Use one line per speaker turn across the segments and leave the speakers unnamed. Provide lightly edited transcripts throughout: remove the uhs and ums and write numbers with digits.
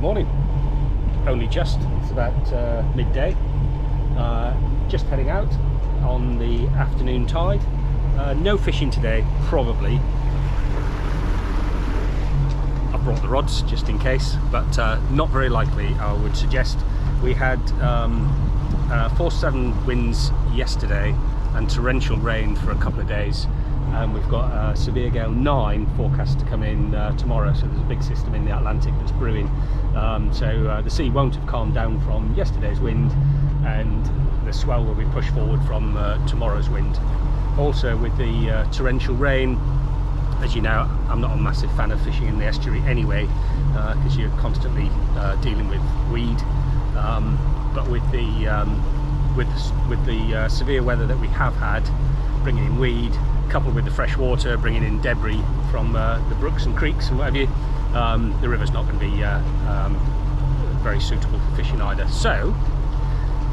Good morning. Only just, it's about midday. Just heading out on the afternoon tide. No fishing today, probably. I've brought the rods just in case, but not very likely, I would suggest. We had force 7 winds yesterday and torrential rain for a couple of days, and we've got a severe gale 9 forecast to come in tomorrow. So there's a big system in the Atlantic that's brewing, so the sea won't have calmed down from yesterday's wind, and the swell will be pushed forward from tomorrow's wind. Also with the torrential rain, as you know, I'm not a massive fan of fishing in the estuary anyway, because you're constantly dealing with weed, but with the severe weather that we have had, bringing in weed coupled with the fresh water, bringing in debris from the brooks and creeks and what have you, the river's not going to be very suitable for fishing either. So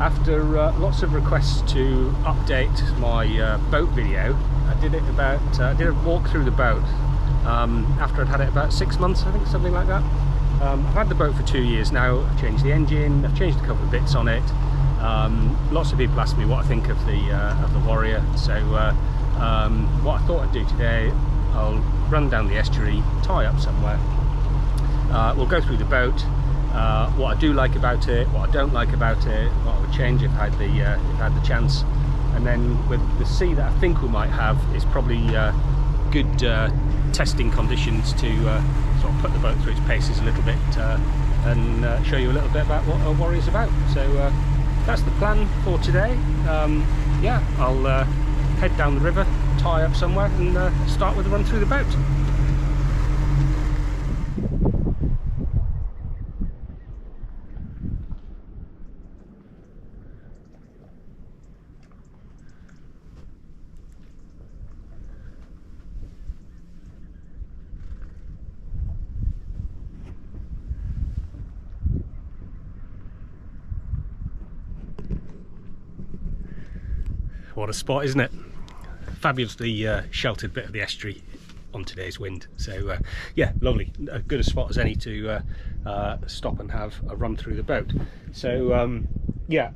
after lots of requests to update my boat video, I did a walk through the boat after I'd had it about 6 months, I think, something like that. I've had the boat for 2 years now. I've changed the engine, I've changed a couple of bits on it. Lots of people ask me what I think of the Warrior, so what I thought I'd do today, I'll run down the estuary, tie up somewhere. We'll go through the boat, what I do like about it, what I don't like about it, what I would change if I had the chance, and then with the sea that I think we might have is probably good testing conditions to sort of put the boat through its paces a little bit, and show you a little bit about what a Warrior's about. So that's the plan for today. Yeah, I'll head down the river, tie up somewhere, and start with a run through the boat. What a spot, isn't it? Fabulously sheltered bit of the estuary on today's wind. So yeah, lovely, as good a spot as any to stop and have a run through the boat. So yeah,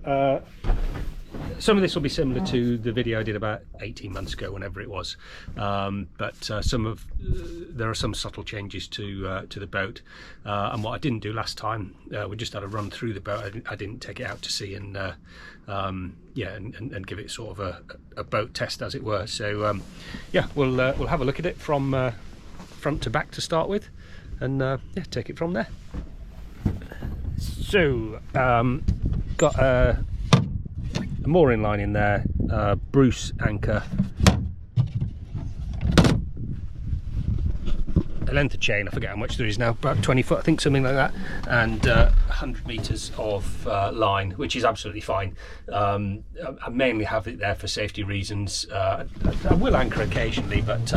some of this will be similar to the video I did about 18 months ago, whenever it was, but there are some subtle changes to the boat, and what I didn't do last time, we just had a run through the boat. I didn't take it out to sea and yeah, and give it sort of a boat test, as it were. So yeah, we'll have a look at it from front to back to start with, and yeah, take it from there. So got a mooring line in there, Bruce anchor, a length of chain, I forget how much there is now, about 20 foot I think, something like that, and 100 meters of line, which is absolutely fine. I mainly have it there for safety reasons. I will anchor occasionally, but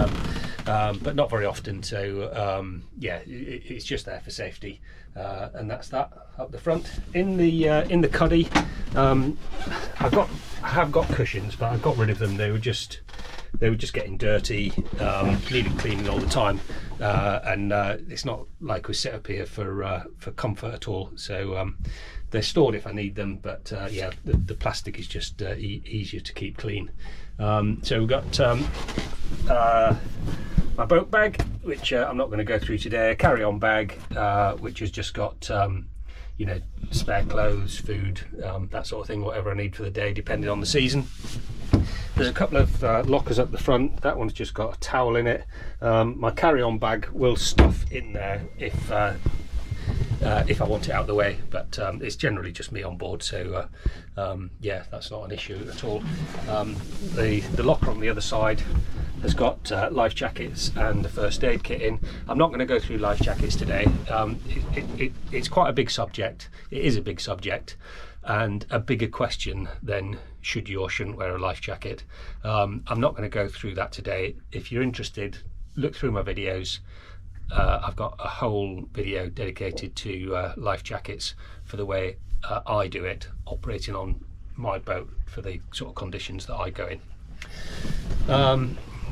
not very often. So yeah, it's just there for safety, and that's that up the front. In the cuddy, I have got cushions, but I got rid of them. They were just getting dirty, needed cleaning all the time, and it's not like we sit up here for comfort at all. So they're stored if I need them, but yeah, the plastic is just easier to keep clean. So we've got my boat bag, which I'm not going to go through today, a carry-on bag, which has just got you know, spare clothes, food, that sort of thing, whatever I need for the day, depending on the season. There's a couple of lockers up the front. That one's just got a towel in it. My carry-on bag will stuff in there if I want it out of the way, but it's generally just me on board, so yeah, that's not an issue at all. The locker on the other side has got life jackets and a first aid kit in. I'm not going to go through life jackets today. It's quite a big subject. It is a big subject, and a bigger question than should you or shouldn't wear a life jacket. I'm not going to go through that today. If you're interested, look through my videos. I've got a whole video dedicated to life jackets for the way I do it, operating on my boat for the sort of conditions that I go in.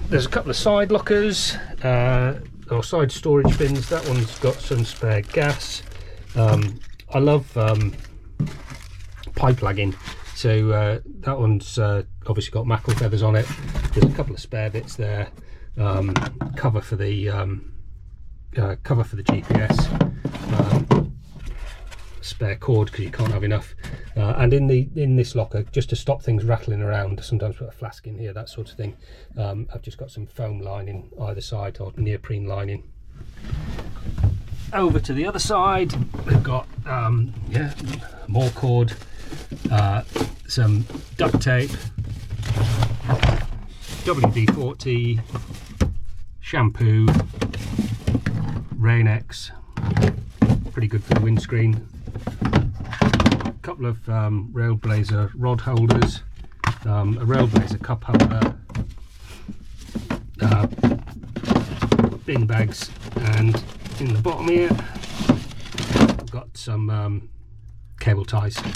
There's a couple of side lockers, or side storage bins. That one's got some spare gas. I love pipe lagging, so that one's obviously got mackerel feathers on it. There's a couple of spare bits there, cover for the GPS, spare cord because you can't have enough, and in this locker, just to stop things rattling around, sometimes put a flask in here, that sort of thing. I've just got some foam lining either side, or neoprene lining. Over to the other side, we've got more cord, some duct tape, WD-40, shampoo, Rain-X, pretty good for the windscreen, a couple of Railblazer rod holders, a Railblazer cup holder, bin bags, and in the bottom here I've got some cable ties for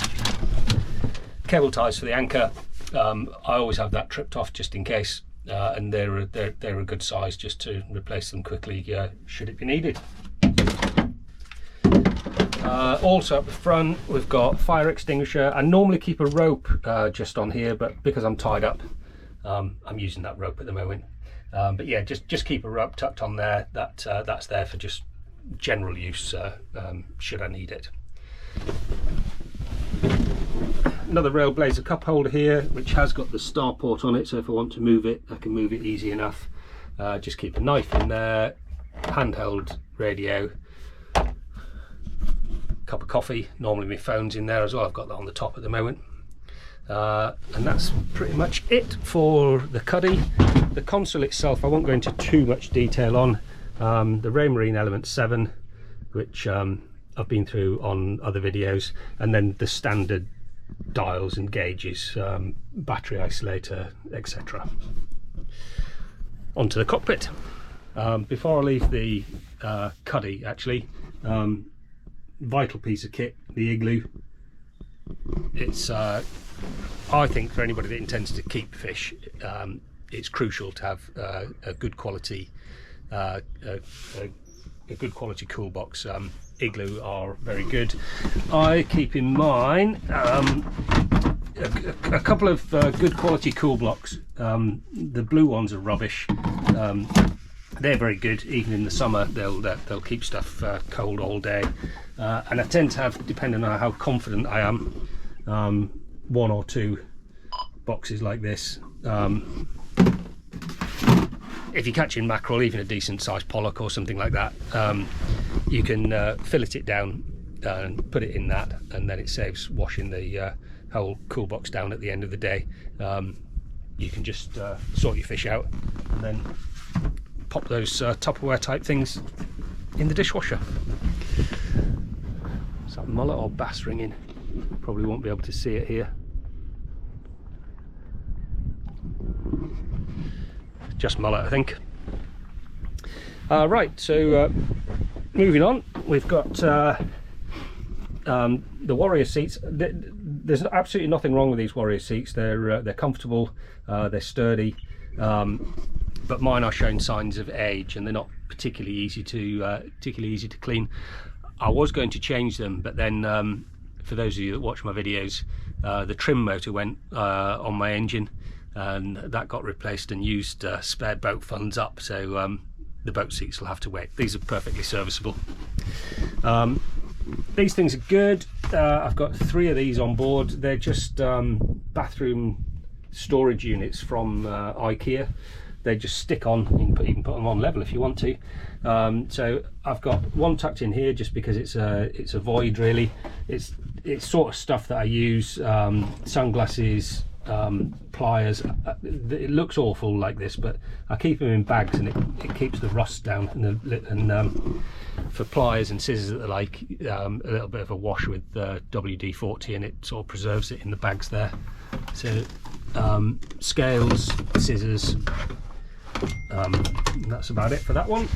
the anchor. I always have that tripped off just in case, and they're a good size just to replace them quickly should it be needed. Also up the front we've got fire extinguisher. I normally keep a rope just on here, but because I'm tied up, I'm using that rope at the moment. But yeah, just keep a rope tucked on there. That's there for just general use should I need it. Another Railblazer cup holder here, which has got the star port on it, so if I want to move it, I can move it easy enough. Just keep a knife in there, handheld radio, cup of coffee. Normally my phone's in there as well. I've got that on the top at the moment. And that's pretty much it for the cuddy. The console itself I won't go into too much detail on. The Raymarine Element 7, which I've been through on other videos, and then the standard dials and gauges, battery isolator, etc. Onto the cockpit. Before I leave the cuddy, actually, vital piece of kit, the Igloo. It's I think for anybody that intends to keep fish, it's crucial to have a good quality a good quality cool box. Igloo are very good. I keep in mine a couple of good quality cool blocks. The blue ones are rubbish. They're very good even in the summer. They'll keep stuff cold all day, and I tend to have, depending on how confident I am, one or two boxes like this. If you're catching mackerel, even a decent sized pollock or something like that, you can fillet it down and put it in that, and then it saves washing the whole cool box down at the end of the day. You can just sort your fish out and then pop those Tupperware type things in the dishwasher. Is that mullet or bass ringing? Probably won't be able to see it here. Just mullet, I think. Right, so moving on, we've got the Warrior seats. There's absolutely nothing wrong with these Warrior seats. They're comfortable, they're sturdy, but mine are showing signs of age, and they're not particularly easy to clean. I was going to change them, but then for those of you that watch my videos, the trim motor went on my engine, and that got replaced and used spare boat funds up, so the boat seats will have to wait. These are perfectly serviceable. These things are good. I've got 3 of these on board. They're just bathroom storage units from IKEA. They just stick on. You can put them on level if you want to. So I've got one tucked in here just because it's a void, really. It's sort of stuff that I use, sunglasses, pliers. It looks awful like this, but I keep them in bags, and it keeps the rust down. And for pliers and scissors that are like a little bit of a wash with WD-40, and it sort of preserves it in the bags there. So scales, scissors, that's about it for that one.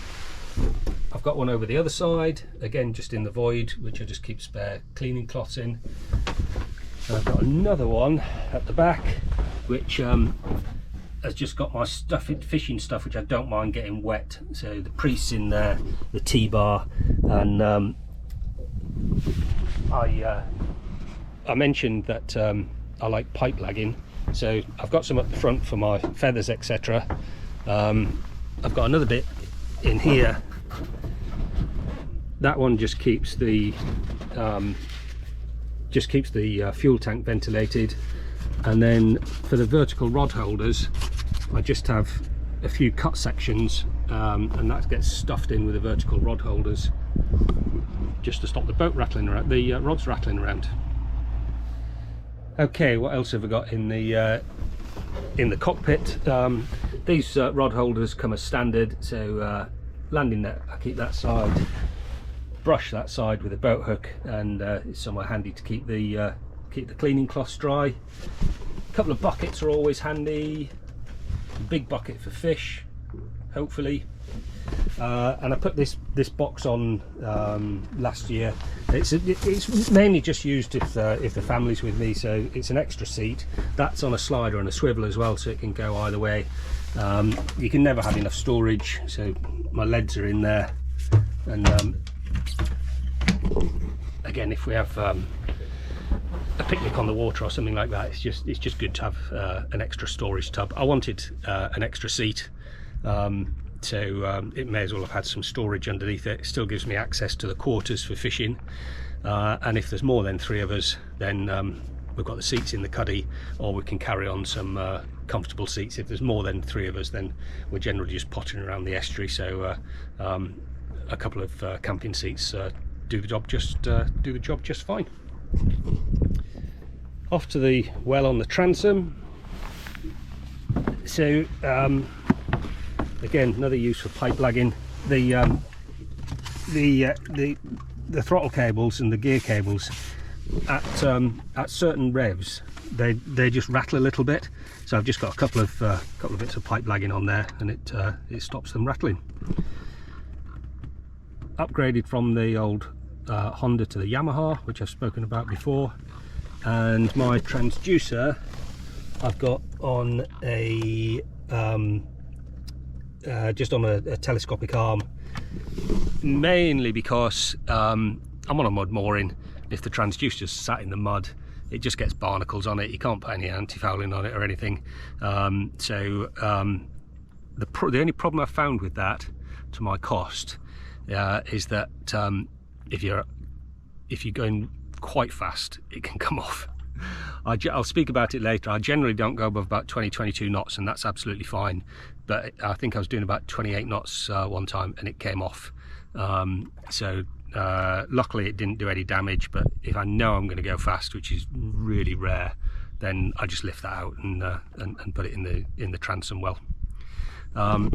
I've got one over the other side, again just in the void, which I just keep spare cleaning cloths in. And I've got another one at the back, which has just got my stuff, fishing stuff, which I don't mind getting wet. So the priest's in there, the T-bar, and I mentioned that I like pipe lagging, so I've got some at the front for my feathers, etc. I've got another bit in here. That one just keeps the fuel tank ventilated, and then for the vertical rod holders I just have a few cut sections, and that gets stuffed in with the vertical rod holders just to stop the boat rattling around, the rods rattling around. Okay, what else have I got in the cockpit? These rod holders come as standard, so landing net, I keep that side, brush that side with a boat hook, and it's somewhere handy to keep the cleaning cloths dry. A couple of buckets are always handy. A big bucket for fish, hopefully. And I put this box on last year. It's mainly just used if the family's with me, so it's an extra seat. That's on a slider and a swivel as well, so it can go either way. You can never have enough storage, so my leads are in there. And again, if we have a picnic on the water or something like that, it's just good to have an extra storage tub. I wanted an extra seat, so it may as well have had some storage underneath it. It still gives me access to the quarters for fishing, and if there's more than 3 of us, then we've got the seats in the cuddy, or we can carry on some comfortable seats. If there's more than 3 of us, then we're generally just potting around the estuary, so a couple of camping seats do the job just fine. Off to the well on the transom. So again, another use for pipe lagging. The throttle cables and the gear cables at certain revs, they just rattle a little bit. So I've just got a couple of bits of pipe lagging on there, and it stops them rattling. Upgraded from the old Honda to the Yamaha, which I've spoken about before, and my transducer I've got on a just on a telescopic arm, mainly because I'm on a mud mooring. If the transducer's sat in the mud, it just gets barnacles on it. You can't put any anti-fouling on it or anything. The only problem I've found with that, to my cost, is that if you're going quite fast, it can come off. I'll speak about it later. I generally don't go above about 20-22 knots, and that's absolutely fine, but I think I was doing about 28 knots one time and it came off. Luckily it didn't do any damage, but if I know I'm going to go fast, which is really rare, then I just lift that out and put it in the transom well. I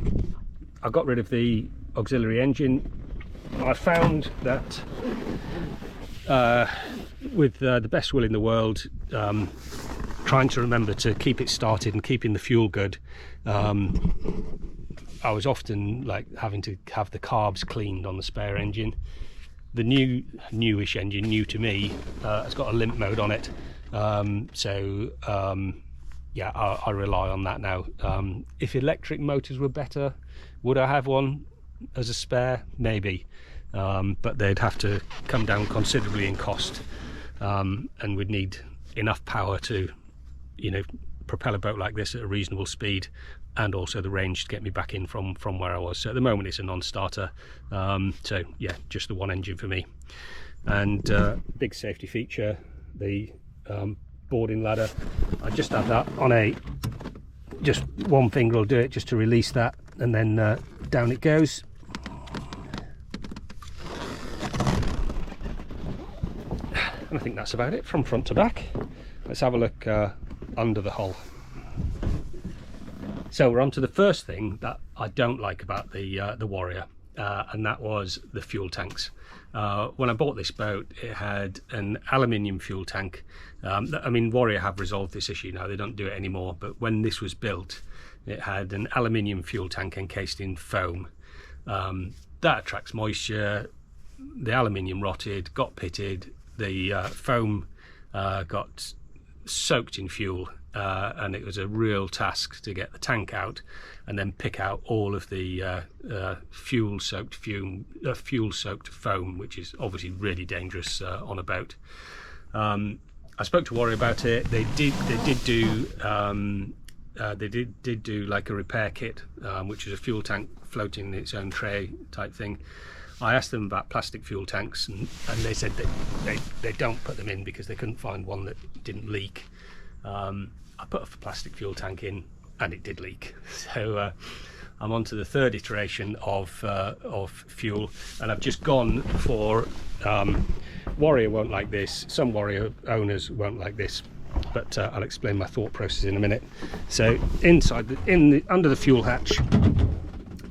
got rid of the auxiliary engine. I found that with the best will in the world, trying to remember to keep it started and keeping the fuel good, I was often like having to have the carbs cleaned on the spare engine. The newish engine, new to me, has got a limp mode on it, yeah, I rely on that now. If electric motors were better, would I have one as a spare? Maybe, but they'd have to come down considerably in cost, and we'd need enough power to, propel a boat like this at a reasonable speed, and also the range to get me back in from where I was. So at the moment it's a non-starter, so yeah, just the one engine for me. And big safety feature, the boarding ladder. I just have that on just one finger will do it, just to release that, and then down it goes. And I think that's about it from front to back. Let's have a look under the hull. So we're on to the first thing that I don't like about the Warrior, and that was the fuel tanks. When I bought this boat, it had an aluminium fuel tank. I mean, Warrior have resolved this issue now, they don't do it anymore, but when this was built, it had an aluminium fuel tank encased in foam. That attracts moisture. The aluminium rotted, got pitted, the foam got soaked in fuel, and it was a real task to get the tank out and then pick out all of the fuel-soaked foam, which is obviously really dangerous on a boat. I spoke to Warrior about it. They did do like a repair kit, which is a fuel tank floating in its own tray type thing. I asked them about plastic fuel tanks, and they said that they don't put them in because they couldn't find one that didn't leak. I put a plastic fuel tank in and it did leak. So I'm on to the third iteration of fuel, and I've just gone for Warrior won't like this, some Warrior owners won't like this, but I'll explain my thought process in a minute. So inside under the fuel hatch,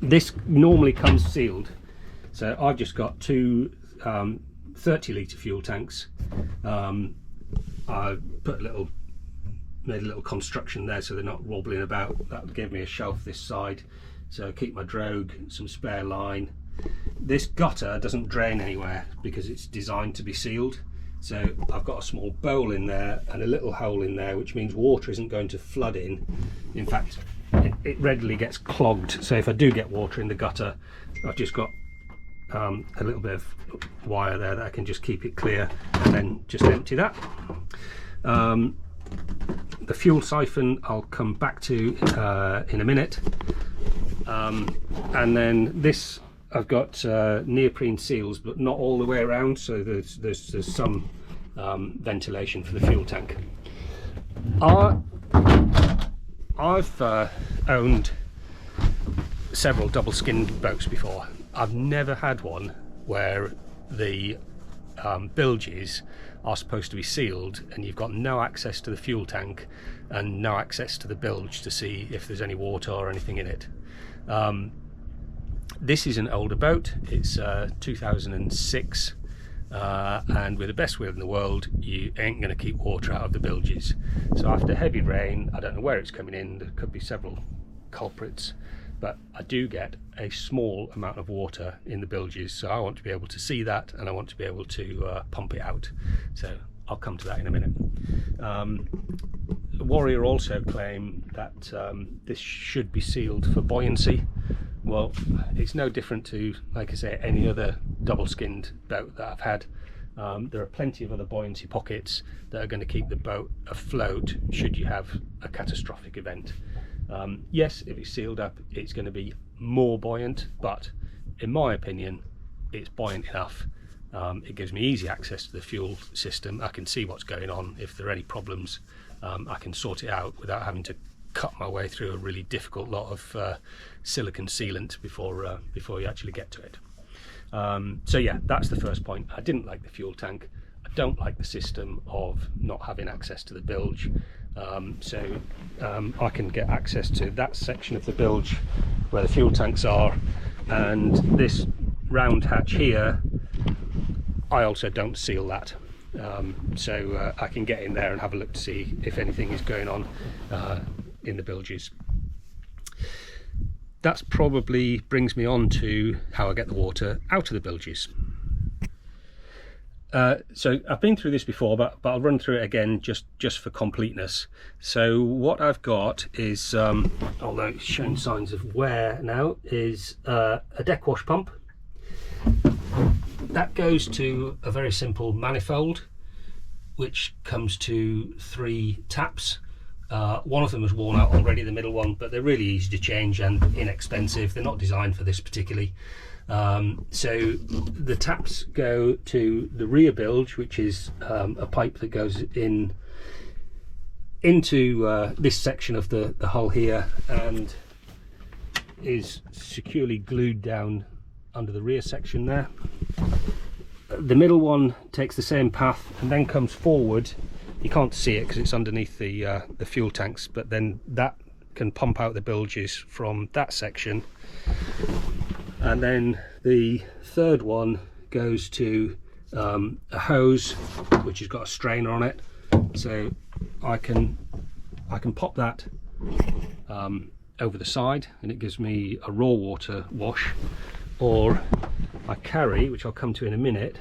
this normally comes sealed. So I've just got two 30-litre fuel tanks. I made a little construction there so they're not wobbling about. That gave me a shelf this side, so I keep my drogue, some spare line. This gutter doesn't drain anywhere because it's designed to be sealed. So I've got a small bowl in there and a little hole in there, which means water isn't going to flood in. In fact, it readily gets clogged. So if I do get water in the gutter, I've just got a little bit of wire there that I can just keep it clear and then just empty that. The fuel siphon I'll come back to in a minute, and then this I've got neoprene seals, but not all the way around, so there's some ventilation for the fuel tank. I've owned several double skinned boats before. I've never had one where the bilges are supposed to be sealed and you've got no access to the fuel tank and no access to the bilge to see if there's any water or anything in it. This is an older boat. It's 2006, and with the best will in the world, you ain't going to keep water out of the bilges. So after heavy rain, I don't know where it's coming in, there could be several culprits, but I do get a small amount of water in the bilges, so I want to be able to see that and I want to be able to pump it out. So I'll come to that in a minute. Warrior also claim that this should be sealed for buoyancy. Well, it's no different to, like I say, any other double skinned boat that I've had. There are plenty of other buoyancy pockets that are going to keep the boat afloat should you have a catastrophic event. Yes, if it's sealed up, it's going to be more buoyant, but in my opinion, it's buoyant enough. It gives me easy access to the fuel system. I can see what's going on. If there are any problems, I can sort it out without having to cut my way through a really difficult lot of silicon sealant before you actually get to it. So yeah, that's the first point. I didn't like the fuel tank. I don't like the system of not having access to the bilge. I can get access to that section of the bilge where the fuel tanks are, and this round hatch here, I also don't seal that. I can get in there and have a look to see if anything is going on in the bilges. That probably brings me on to how I get the water out of the bilges. So I've been through this before, but I'll run through it again just for completeness. So what I've got is, although it's showing signs of wear now, is a deck wash pump. That goes to a very simple manifold, which comes to 3 taps. One of them is worn out already, the middle one, but they're really easy to change and inexpensive. They're not designed for this particularly. So the taps go to the rear bilge, which is a pipe that goes into this section of the hull here and is securely glued down under the rear section there. The middle one takes the same path and then comes forward. You can't see it because it's underneath the fuel tanks, but then that can pump out the bilges from that section. And then the third one goes to a hose which has got a strainer on it, so I can pop that over the side and it gives me a raw water wash, or I carry, which I'll come to in a minute,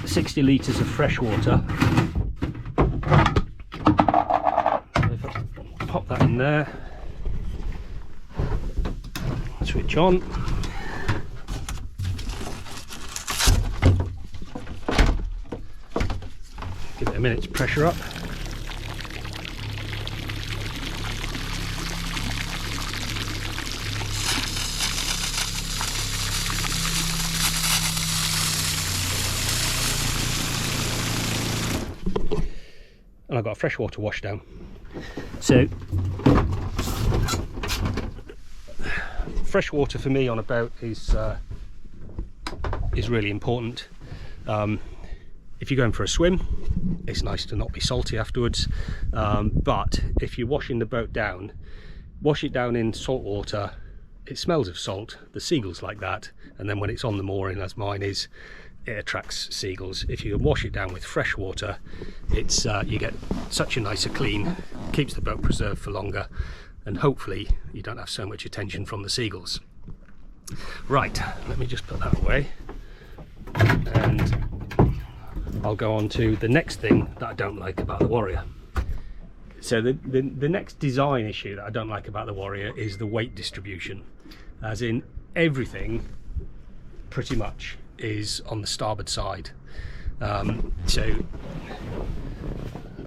60 litres of fresh water, in there, switch on, give it a minute to pressure up. And I've got a freshwater washdown. So freshwater for me on a boat is really important. If you're going for a swim, it's nice to not be salty afterwards, but if you're washing the boat down, wash it down in salt water. It smells of salt, the seagulls like that, and then when it's on the mooring, as mine is, it attracts seagulls. If you wash it down with fresh water, it's you get such a nicer clean, keeps the boat preserved for longer, and hopefully you don't have so much attention from the seagulls. Right, let me just put that away, and I'll go on to the next thing that I don't like about the Warrior. So the next design issue that I don't like about the Warrior is the weight distribution, as in everything pretty much is on the starboard side. So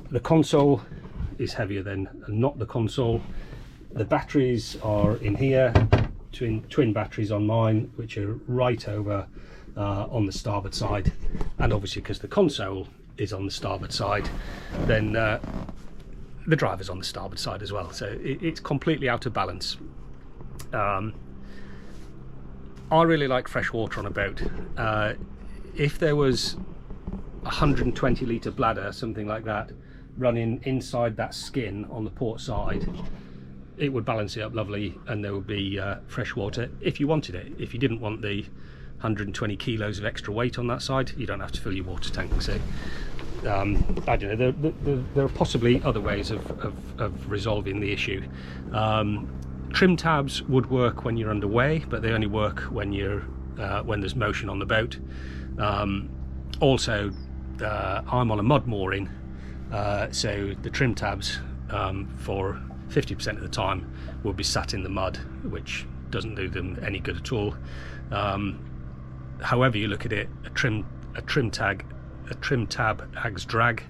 the console is heavier than not the console. The batteries are in here, twin batteries on mine, which are right over on the starboard side, and obviously because the console is on the starboard side, then the driver's on the starboard side as well, so it's completely out of balance. I really like fresh water on a boat. If there was a 120 litre bladder, something like that, running inside that skin on the port side, it would balance it up lovely, and there would be fresh water if you wanted it. If you didn't want the 120 kilos of extra weight on that side, you don't have to fill your water tank. So I don't know, there are possibly other ways of resolving the issue. Trim tabs would work when you're underway, but they only work when you're when there's motion on the boat. Also, I'm on a mud mooring, so the trim tabs for 50% of the time will be sat in the mud, which doesn't do them any good at all. However you look at it, a trim tab adds drag,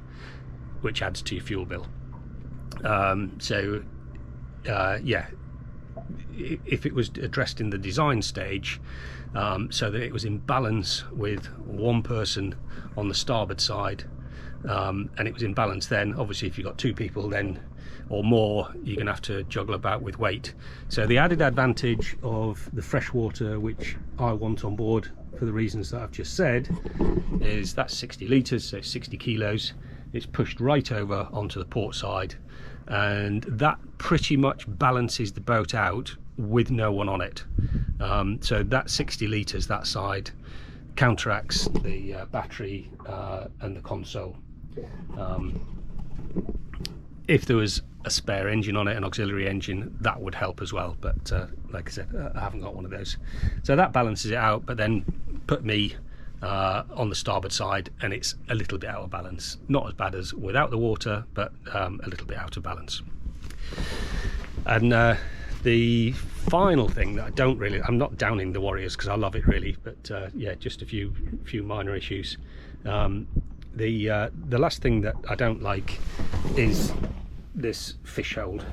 which adds to your fuel bill. Yeah, if it was addressed in the design stage, so that it was in balance with one person on the starboard side, and it was in balance, then obviously if you've got two people then or more, you're going to have to juggle about with weight. So the added advantage of the freshwater, which I want on board for the reasons that I've just said, is that's 60 litres, so 60 kilos. It's pushed right over onto the port side, and that pretty much balances the boat out with no one on it. So that 60 litres that side counteracts the battery and the console. If there was a spare engine on it, an auxiliary engine, that would help as well, but like I said, I haven't got one of those. So that balances it out, but then put me on the starboard side, and it's a little bit out of balance. Not as bad as without the water, but a little bit out of balance. And the final thing that I'm not downing the Warriors because I love it really, but yeah, just a few minor issues. The last thing that I don't like is this fish hold.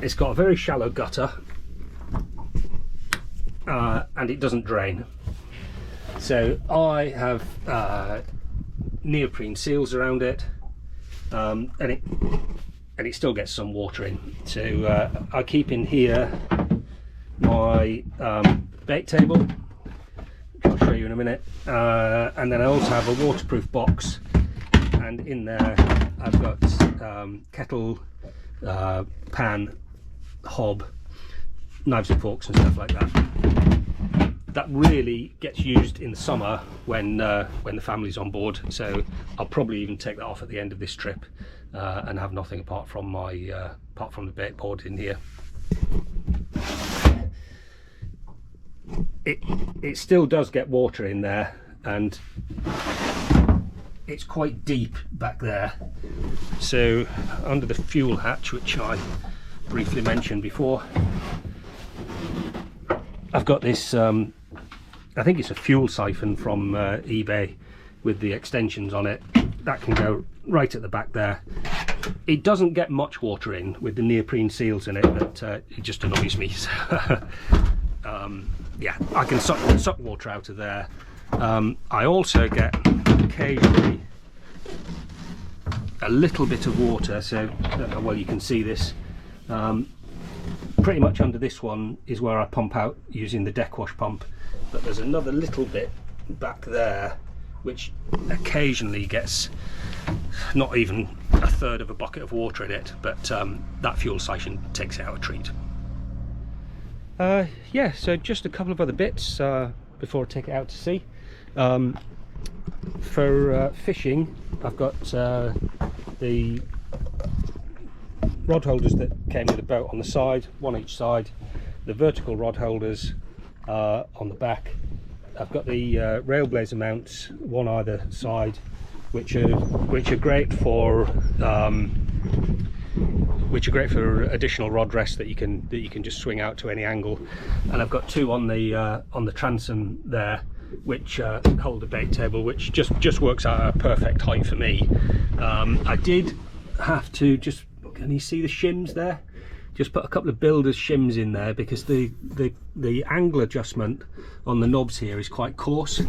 It's got a very shallow gutter, and it doesn't drain. So I have neoprene seals around it, and it still gets some water in. So I keep in here my bait table, which I'll show you in a minute, and then I also have a waterproof box, and in there I've got kettle, pan, hob, knives and forks and stuff like that. That really gets used in the summer when the family's on board, so I'll probably even take that off at the end of this trip and have nothing apart from the bait board in here. It still does get water in there, and it's quite deep back there. So under the fuel hatch, which I briefly mentioned before, I've got this, I think it's a fuel siphon from eBay with the extensions on it. That can go right at the back there. It doesn't get much water in with the neoprene seals in it, but it just annoys me. So, yeah, I can suck water out of there. I also get occasionally a little bit of water, so well, you can see this. Pretty much under this one is where I pump out using the deck wash pump, but there's another little bit back there which occasionally gets not even a third of a bucket of water in it, but that fuel siphon takes out a treat. Yeah, so just a couple of other bits before I take it out to sea. For fishing, I've got the rod holders that came with the boat on the side, one each side, the vertical rod holders on the back. I've got the Railblazer mounts, one either side, which are great for additional rod rest that you can just swing out to any angle. And I've got two on the transom there, which hold the bait table, which just works out a perfect height for me. I did have to just, can you see the shims there? Just put a couple of builder's shims in there because the angle adjustment on the knobs here is quite coarse,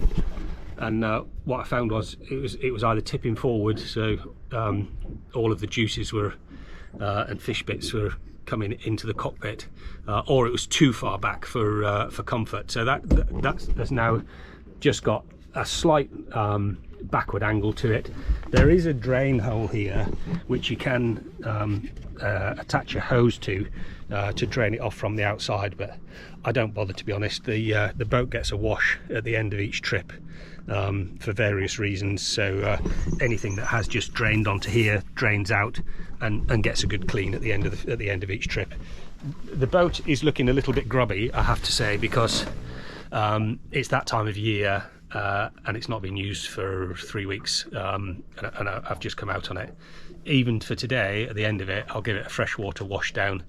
and what I found was it was either tipping forward, so all of the juices were and fish bits were coming into the cockpit, or it was too far back for comfort. So that's now just got a slight backward angle to it. There is a drain hole here which you can attach a hose to drain it off from the outside, but I don't bother, to be honest. The boat gets a wash at the end of each trip for various reasons, so anything that has just drained onto here drains out and gets a good clean at the end of each trip. The boat is looking a little bit grubby, I have to say, because it's that time of year. And it's not been used for 3 weeks, and I've just come out on it. Even for today, at the end of it, I'll give it a freshwater wash down.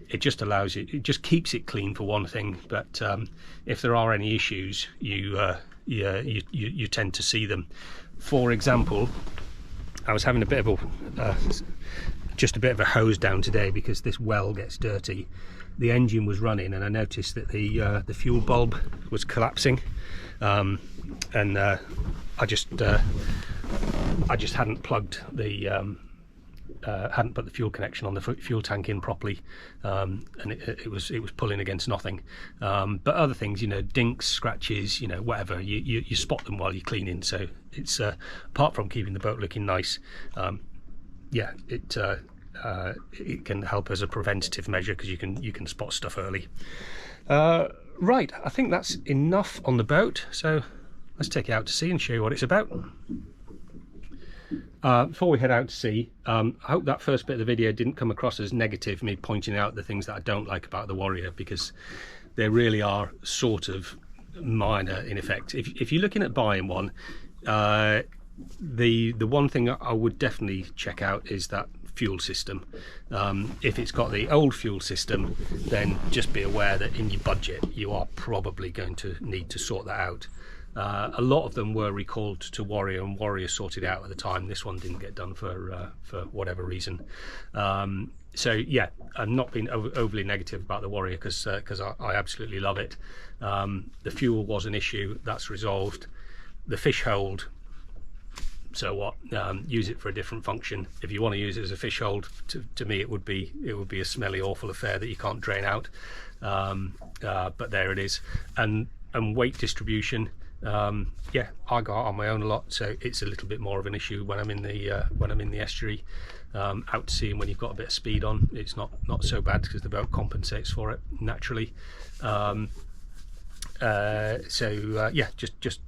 It just allows it just keeps it clean for one thing, but if there are any issues, you tend to see them. For example, I was having a bit of a hose down today because this well gets dirty. The engine was running and I noticed that the fuel bulb was collapsing, and I just hadn't plugged the hadn't put the fuel connection on the fuel tank in properly, and it was pulling against nothing. But other things, dinks, scratches, whatever, you spot them while you're cleaning. So it's apart from keeping the boat looking nice, yeah, it can help as a preventative measure because you can spot stuff early. Right, I think that's enough on the boat, so let's take it out to sea and show you what it's about. Before we head out to sea, I hope that first bit of the video didn't come across as negative, me pointing out the things that I don't like about the Warrior, because they really are sort of minor in effect. If you're looking at buying one, the one thing I would definitely check out is that fuel system. If it's got the old fuel system, then just be aware that in your budget you are probably going to need to sort that out. A lot of them were recalled to Warrior, and Warrior sorted out at the time. This one didn't get done for whatever reason. So yeah, I'm not being overly negative about the Warrior because I absolutely love it. The fuel was an issue, that's resolved. The fish hold, so what? Use it for a different function. If you want to use it as a fish hold, to me it would be a smelly, awful affair that you can't drain out. But there it is. And weight distribution, yeah, I go out on my own a lot, so it's a little bit more of an issue when I'm in the estuary. Out to sea, and when you've got a bit of speed on, it's not so bad because the boat compensates for it naturally. Yeah, just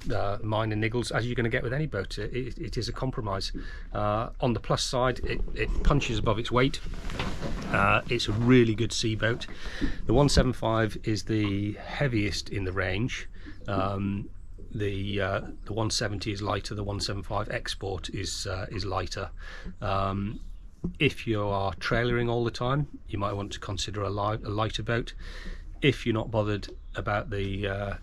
minor niggles as you're going to get with any boat. It is a compromise. On the plus side, it punches above its weight. It's a really good sea boat. The 175 is the heaviest in the range. the 170 is lighter, the 175 Export is lighter. If you are trailering all the time, you might want to consider a lighter boat. If you're not bothered about the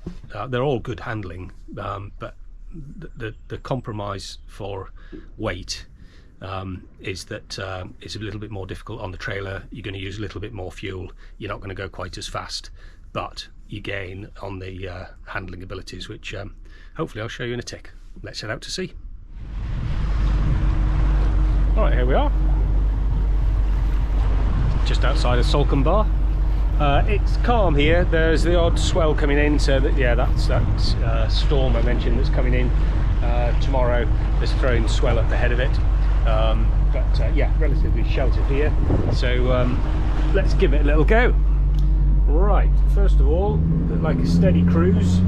they're all good handling, but the compromise for weight is that it's a little bit more difficult on the trailer. You're going to use a little bit more fuel, you're not going to go quite as fast, but you gain on the handling abilities, which hopefully I'll show you in a tick. Let's head out to sea. Alright, here we are, just outside of Salcombe Bar. It's calm here, there's the odd swell coming in, so that, yeah, that's that storm I mentioned that's coming in tomorrow. There's throwing swell at the head of it, but yeah, relatively sheltered here, so let's give it a little go. Right, first of all, like a steady cruise.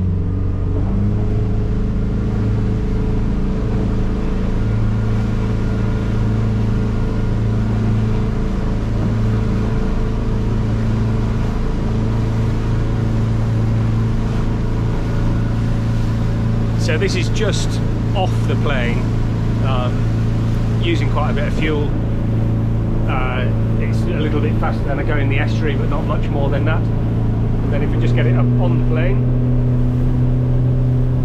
So this is just off the plane, using quite a bit of fuel. It's a little bit faster than I go in the estuary, but not much more than that. And then if we just get it up on the plane,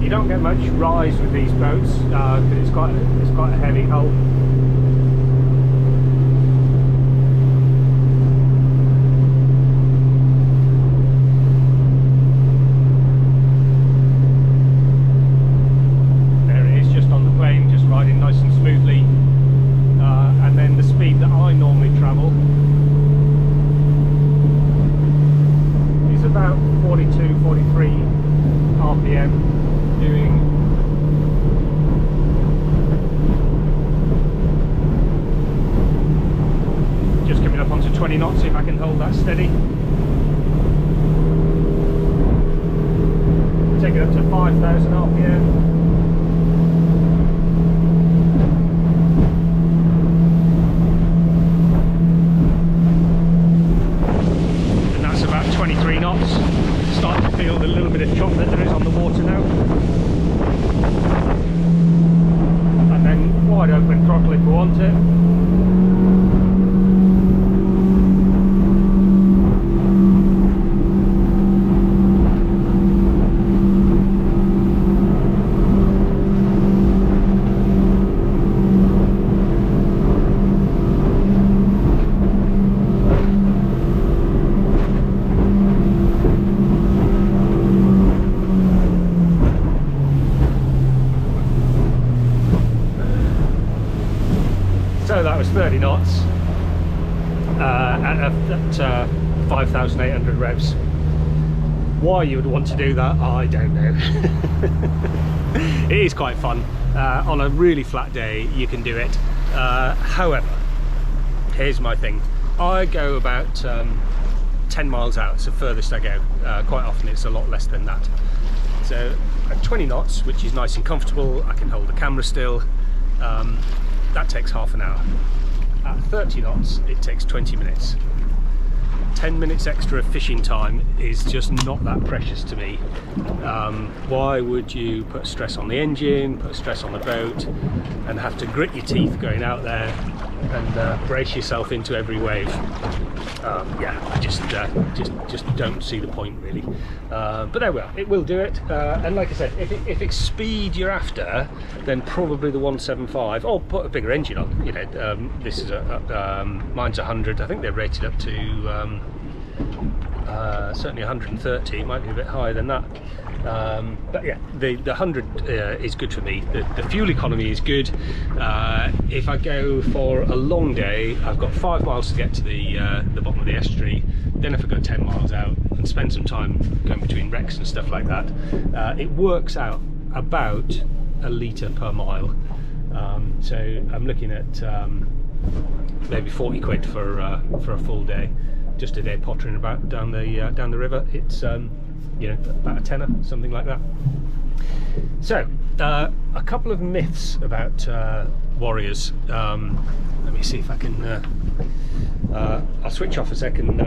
you don't get much rise with these boats because it's quite a heavy hull. There it is, just on the plane, just riding nice and smoothly. And then the speed that I normally travel is about 42, 43 RPM, doing just coming up onto 20 knots if I can hold that steady. Take it up to 5,000 RPM. And that's about 23 knots. Starting to feel the little bit of chop that there is on the water now. And then wide open throttle if we want it. So that was 30 knots at 5,800 revs. Why you would want to do that, I don't know. It is quite fun. On a really flat day you can do it. However, here's my thing. I go about 10 miles out, it's the furthest I go. Quite often it's a lot less than that. So at 20 knots, which is nice and comfortable, I can hold the camera still. That takes half an hour. At 30 knots, it takes 20 minutes. 10 minutes extra fishing time is just not that precious to me. Why would you put stress on the engine, put stress on the boat, and have to grit your teeth going out there and brace yourself into every wave? Yeah, I just don't see the point really. But there we are, it will do it. And like I said, if it's speed you're after, then probably the 175, or put a bigger engine on. You know, this is mine's 100. I think they're rated up to certainly 130. It might be a bit higher than that. But yeah, the 100 is good for me. The fuel economy is good. If I go for a long day, I've got 5 miles to get to the bottom of the estuary. Then if I go 10 miles out and spend some time going between wrecks and stuff like that, it works out about a litre per mile. So I'm looking at maybe 40 quid for a full day, just a day pottering about down the river. It's you know, about a tenner, something like that. So a couple of myths about Warriors. Let me see if I can I'll switch off a second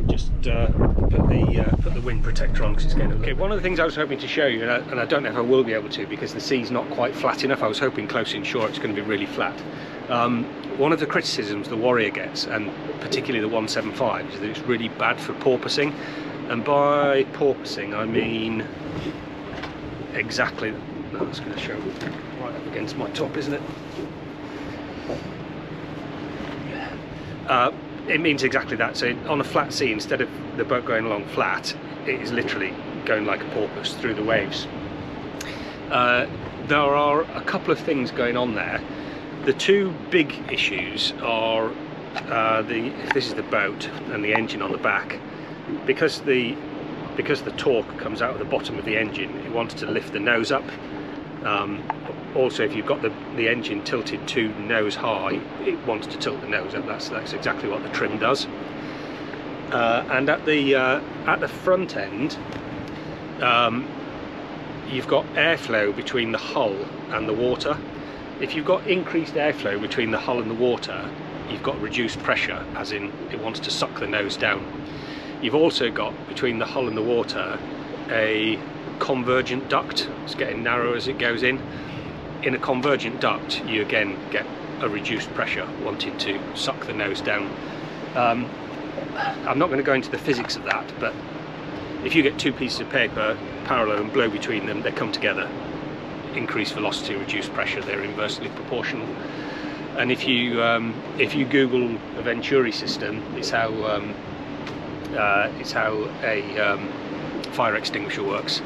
just put the wind protector on because it's getting okay. One of the things I was hoping to show you, and I don't know if I will be able to because the sea's not quite flat enough. I was hoping close inshore it's going to be really flat. One of the criticisms the Warrior gets, and particularly the 175, is that it's really bad for porpoising. And by porpoising I mean exactly, that's going to show right up against my top, isn't it? It means exactly that. So on a flat sea, instead of the boat going along flat, it is literally going like a porpoise through the waves. There are a couple of things going on there. The two big issues are if this is the boat and the engine on the back, because the torque comes out of the bottom of the engine, it wants to lift the nose up. Also, if you've got the engine tilted too nose high, it wants to tilt the nose up. That's exactly what the trim does. And at the front end, you've got airflow between the hull and the water. If you've got increased airflow between the hull and the water, you've got reduced pressure, as in it wants to suck the nose down. You've also got, between the hull and the water, a convergent duct. It's getting narrower as it goes in. In a convergent duct, you again get a reduced pressure wanting to suck the nose down. I'm not going to go into the physics of that, but if you get two pieces of paper parallel and blow between them, they come together. Increased velocity, reduced pressure, they're inversely proportional. And if you Google a Venturi system, it's how a fire extinguisher works.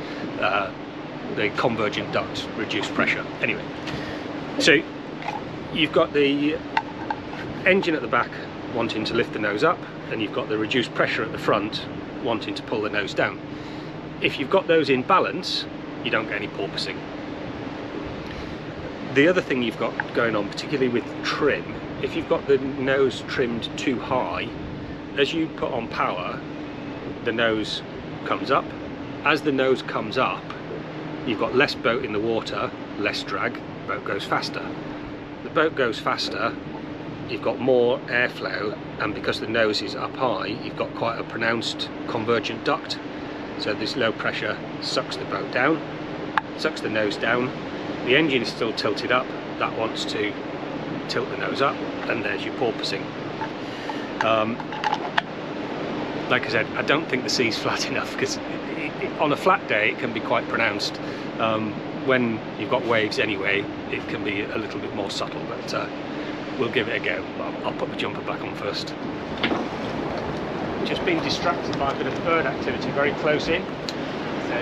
The convergent duct reduce pressure. Anyway, so you've got the engine at the back wanting to lift the nose up, and you've got the reduced pressure at the front wanting to pull the nose down. If you've got those in balance, you don't get any porpoising. The other thing you've got going on, particularly with trim, if you've got the nose trimmed too high, as you put on power, the nose comes up. As the nose comes up, you've got less boat in the water, less drag, the boat goes faster. The boat goes faster, you've got more airflow, and because the nose is up high, you've got quite a pronounced convergent duct. So this low pressure sucks the boat down, sucks the nose down. The engine is still tilted up, that wants to tilt the nose up, and there's your porpoising. Like I said, I don't think the sea's flat enough, because on a flat day it can be quite pronounced. When you've got waves anyway, it can be a little bit more subtle, but we'll give it a go. I'll put the jumper back on first. Just being distracted by a bit of bird activity very close in. So,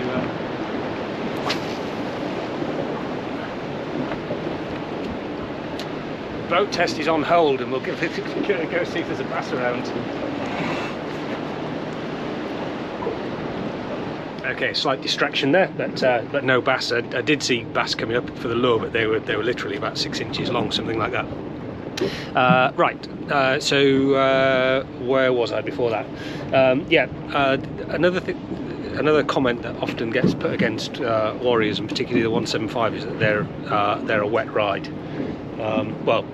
boat test is on hold, and we'll give it a go, see if there's a bass around. Okay, slight distraction there, but no bass. I did see bass coming up for the lure, but they were literally about 6 inches long, something like that. So where was I before that? Another comment that often gets put against Warriors, and particularly the 175, is that they're a wet ride. Well,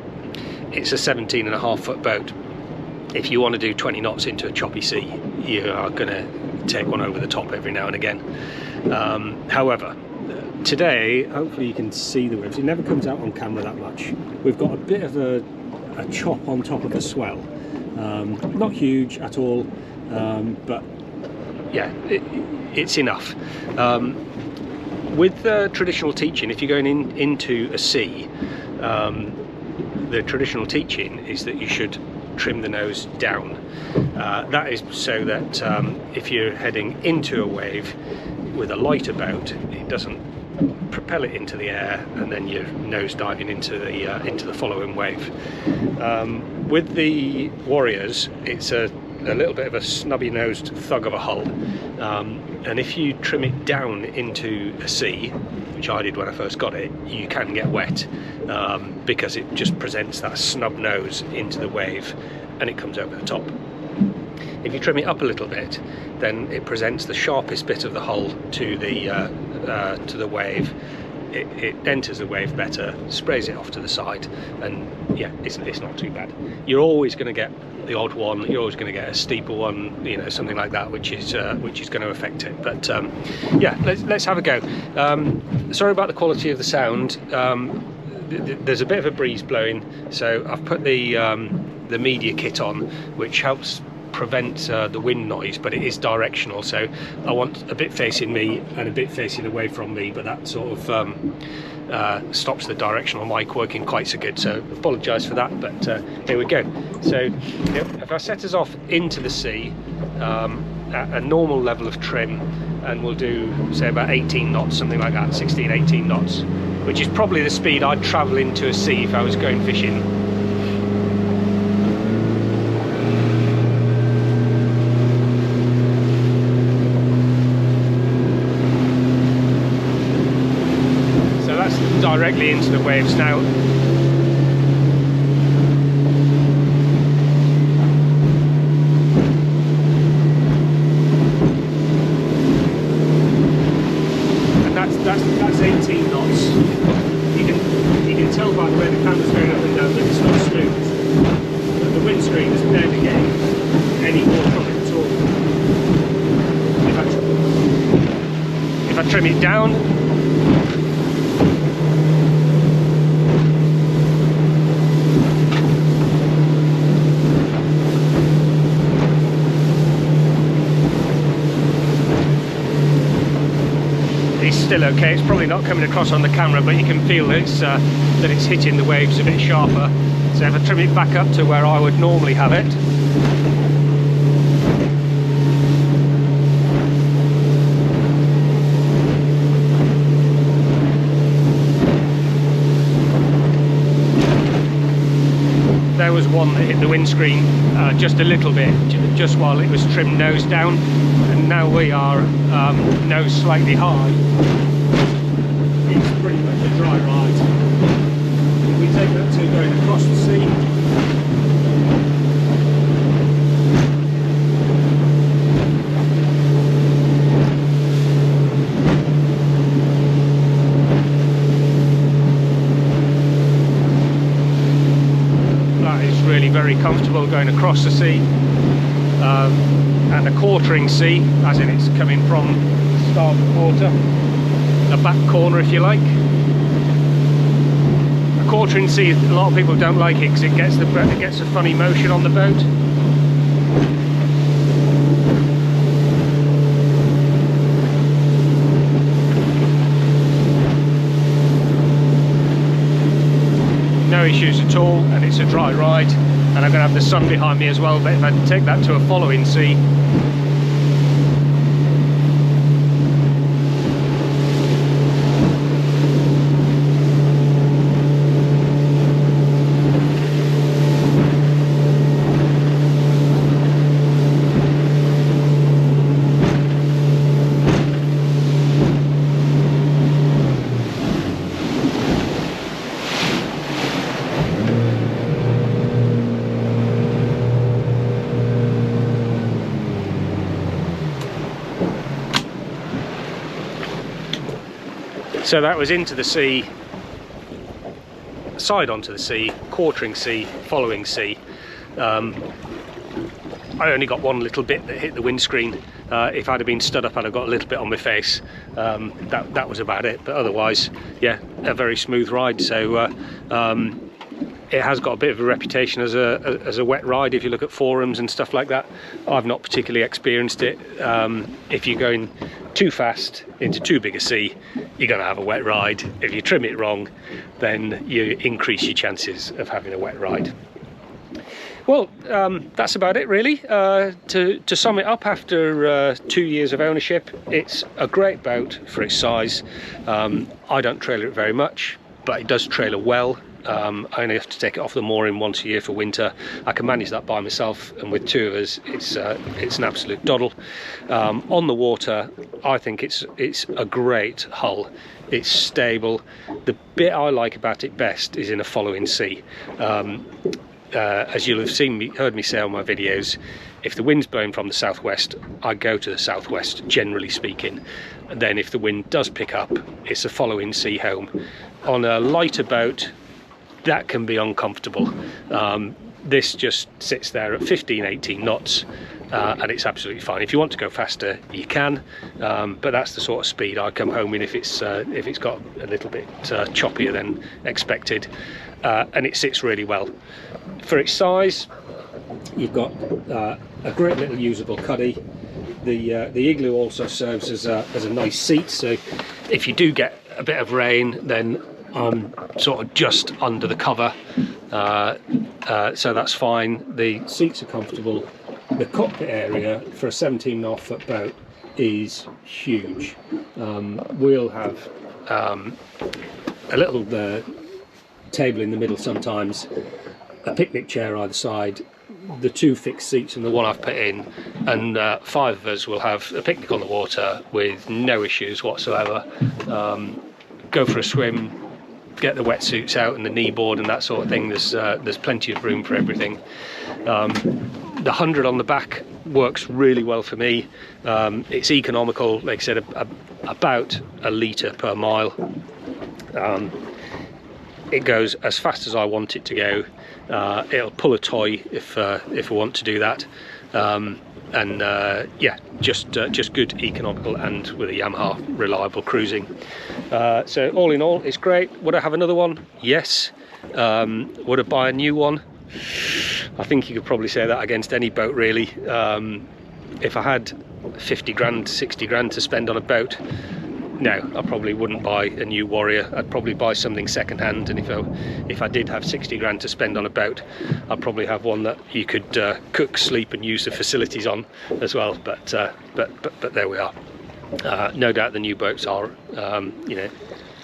it's a 17.5-foot boat. If you want to do 20 knots into a choppy sea, you are going to take one over the top every now and again. However, today, hopefully you can see the waves. It never comes out on camera that much. We've got a bit of a chop on top of the swell. Not huge at all, but yeah, it's enough. With traditional teaching, if you're going into a sea, the traditional teaching is that you should trim the nose down. That is so that if you're heading into a wave with a lighter boat, it doesn't propel it into the air and then you're nose diving into the following wave. With the Warriors, it's a little bit of a snubby nosed thug of a hull, and if you trim it down into a sea, which I did when I first got it, you can get wet, because it just presents that snub nose into the wave and it comes over the top. If you trim it up a little bit, then it presents the sharpest bit of the hull to the wave, it enters the wave better, sprays it off to the side, and yeah, it's not too bad. You're always going to get the odd one, you're always going to get a steeper one, you know, something like that, which is going to affect it. But yeah, let's have a go. Sorry about the quality of the sound. There's a bit of a breeze blowing, so I've put the media kit on, which helps prevent the wind noise, but it is directional, so I want a bit facing me and a bit facing away from me, but that sort of stops the directional mic working quite so good, so apologise for that. But here we go. So if I set us off into the sea at a normal level of trim, and we'll do say about 18 knots, something like that, 16-18 knots, which is probably the speed I'd travel into a sea if I was going fishing. So that's directly into the waves now. That's 18 knots. You can tell by the way the camera's going up and down that it's not smooth. But the windscreen is barely getting any water from it at all. If I trim it down, still okay. It's probably not coming across on the camera, but you can feel that it's hitting the waves a bit sharper. So if I trim it back up to where I would normally have it, there was one that hit the windscreen just a little bit, just while it was trimmed nose down, and now we are nose slightly high. It's pretty much a dry ride. If we take that to going across the sea, that is really very comfortable going across the sea. And a quartering sea, as in it's coming from starboard quarter, a back corner if you like. A quartering sea, a lot of people don't like it because it gets a funny motion on the boat. No issues at all, and it's a dry ride. And I'm going to have the sun behind me as well, but if I take that to a following sea, so that was into the sea, side onto the sea, quartering sea, following sea. I only got one little bit that hit the windscreen. If I'd have been stood up, I'd have got a little bit on my face. That was about it, but otherwise, yeah, a very smooth ride. So it has got a bit of a reputation as a wet ride. If you look at forums and stuff like that, I've not particularly experienced it. If you're going too fast into too big a sea, you're going to have a wet ride. If you trim it wrong, then you increase your chances of having a wet ride. Well, that's about it really. To sum it up, after 2 years of ownership, it's a great boat for its size. I don't trailer it very much, but it does trailer well. I only have to take it off the mooring once a year for winter. I can manage that by myself, and with two of us, it's an absolute doddle. On the water, I think it's a great hull. It's stable. The bit I like about it best is in a following sea. as you'll have heard me say on my videos, if the wind's blowing from the southwest, I go to the southwest, generally speaking. And then if the wind does pick up, it's a following sea home. On a lighter boat, that can be uncomfortable. This just sits there at 15-18 knots, and it's absolutely fine. If you want to go faster, you can, but that's the sort of speed I come home in if it's got a little bit choppier than expected, and it sits really well. For its size, you've got a great little usable cuddy. The Igloo also serves as a nice seat, so if you do get a bit of rain, then I'm sort of just under the cover, so that's fine. The seats are comfortable. The cockpit area for a 17.5 foot boat is huge. We'll have a little table in the middle sometimes, a picnic chair either side, the 2 fixed seats and the one I've put in, and 5 of us will have a picnic on the water with no issues whatsoever. Go for a swim, get the wetsuits out and the knee board and that sort of thing. There's plenty of room for everything. The 100 on the back works really well for me. It's economical, like I said, about a litre per mile. It goes as fast as I want it to go. It'll pull a toy if I want to do that. Yeah, just good, economical, and with a Yamaha reliable cruising. So all in all, it's great. Would I have another one? Yes. Would I buy a new one? I think you could probably say that against any boat, really. If I had 50 grand, 60 grand to spend on a boat, no, I probably wouldn't buy a new Warrior. I'd probably buy something second hand, and if I did have 60 grand to spend on a boat, I'd probably have one that you could cook, sleep and use the facilities on as well. But there we are. No doubt the new boats are you know,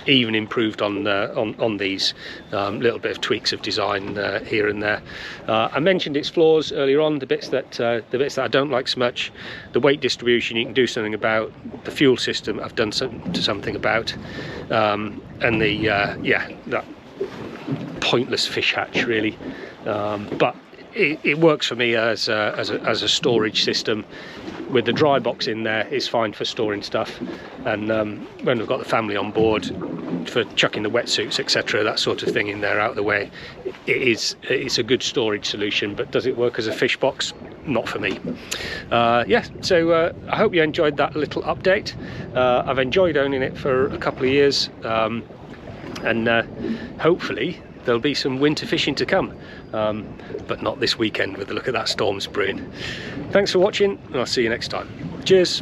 even improved on these. Little bit of tweaks of design here and there. I mentioned its flaws earlier on, the bits that I don't like so much. The weight distribution you can do something about. The fuel system I've done something about, and the yeah, that pointless fish hatch really, but it works for me as a storage system. With the dry box in there, it's fine for storing stuff, and when we've got the family on board for chucking the wetsuits, etc., that sort of thing in there out of the way, it's a good storage solution. But does it work as a fish box? Not for me. Yeah, so I hope you enjoyed that little update. I've enjoyed owning it for a couple of years, and hopefully there'll be some winter fishing to come, but not this weekend with the look of that storm's brewing. Thanks for watching, and I'll see you next time. Cheers.